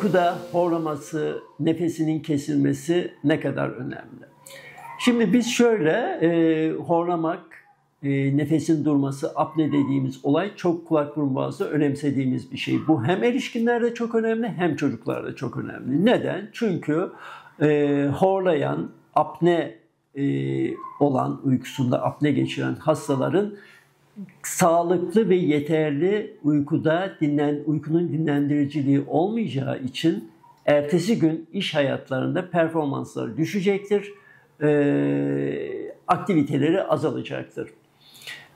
uykuda horlaması, nefesinin kesilmesi ne kadar önemli? Şimdi biz şöyle, horlamak, nefesin durması, apne dediğimiz olay çok kulak burun boğazda önemsediğimiz bir şey. Bu hem erişkinlerde çok önemli hem çocuklarda çok önemli. Neden? Çünkü horlayan, apne olan, uykusunda apne geçiren hastaların sağlıklı ve yeterli uykunun dinlendiriciliği olmayacağı için ertesi gün iş hayatlarında performansları düşecektir, aktiviteleri azalacaktır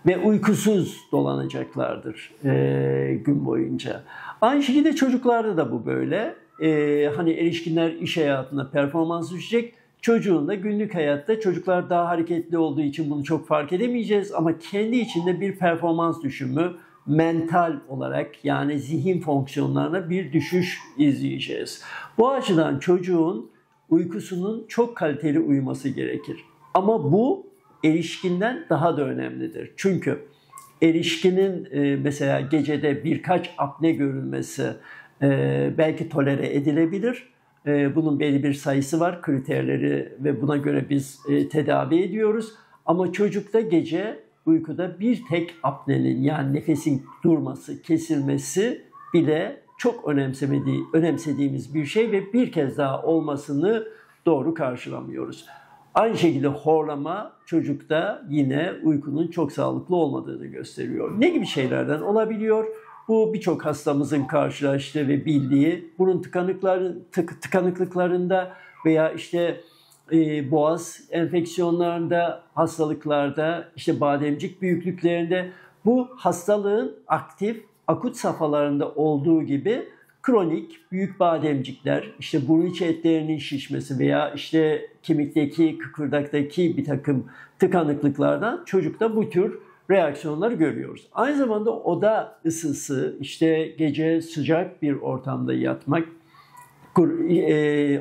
ve uykusuz dolanacaklardır gün boyunca. Aynı şekilde çocuklarda da bu böyle. Hani erişkinler iş hayatında performans düşecek. Çocuğun da günlük hayatta çocuklar daha hareketli olduğu için bunu çok fark edemeyeceğiz ama kendi içinde bir performans düşümü mental olarak yani zihin fonksiyonlarına bir düşüş izleyeceğiz. Bu açıdan çocuğun uykusunun çok kaliteli uyuması gerekir. Ama bu erişkinden daha da önemlidir. Çünkü erişkinin mesela gecede birkaç apne görülmesi belki tolere edilebilir. Bunun belli bir sayısı var, kriterleri ve buna göre biz tedavi ediyoruz. Ama çocukta gece uykuda bir tek apnenin yani nefesin durması, kesilmesi bile çok önemsediğimiz bir şey ve bir kez daha olmasını doğru karşılamıyoruz. Aynı şekilde horlama çocukta yine uykunun çok sağlıklı olmadığını gösteriyor. Ne gibi şeylerden olabiliyor? Bu birçok hastamızın karşılaştığı ve bildiği burun tıkanıklıklarında veya işte boğaz enfeksiyonlarında, hastalıklarda, işte bademcik büyüklüklerinde bu hastalığın akut safhalarında olduğu gibi kronik büyük bademcikler, işte burun içi etlerinin şişmesi veya işte kemikteki, kıkırdaktaki bir takım tıkanıklıklardan çocukta bu tür reaksiyonları görüyoruz. Aynı zamanda oda ısısı, işte gece sıcak bir ortamda yatmak,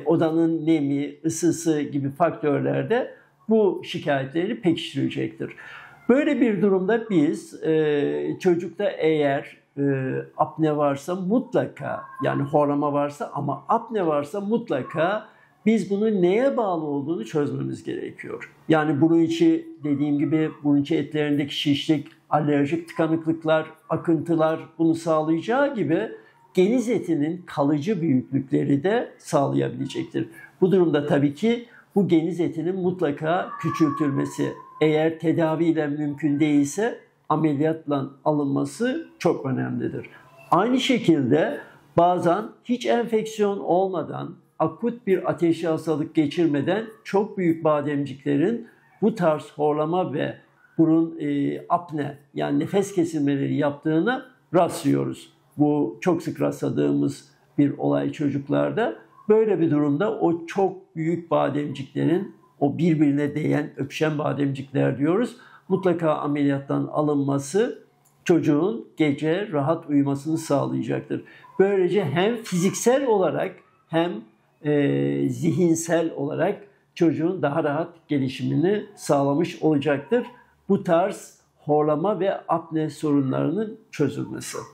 odanın nemi, ısısı gibi faktörler de bu şikayetleri pekiştirecektir. Böyle bir durumda biz çocukta eğer apne varsa mutlaka yani horlama varsa ama apne varsa mutlaka biz bunun neye bağlı olduğunu çözmemiz gerekiyor. Yani burun içi dediğim gibi burun içi etlerindeki şişlik, alerjik tıkanıklıklar, akıntılar bunu sağlayacağı gibi geniz etinin kalıcı büyüklükleri de sağlayabilecektir. Bu durumda tabii ki bu geniz etinin mutlaka küçültülmesi, eğer tedaviyle mümkün değilse ameliyatla alınması çok önemlidir. Aynı şekilde bazen hiç enfeksiyon olmadan, akut bir ateşli hastalık geçirmeden çok büyük bademciklerin bu tarz horlama ve burun apne yani nefes kesilmeleri yaptığına rastlıyoruz. Bu çok sık rastladığımız bir olay çocuklarda. Böyle bir durumda o çok büyük bademciklerin, o birbirine değen, öpüşen bademcikler diyoruz, mutlaka ameliyattan alınması çocuğun gece rahat uyumasını sağlayacaktır. Böylece hem fiziksel olarak hem zihinsel olarak çocuğun daha rahat gelişimini sağlamış olacaktır. Bu tarz horlama ve apne sorunlarının çözülmesi.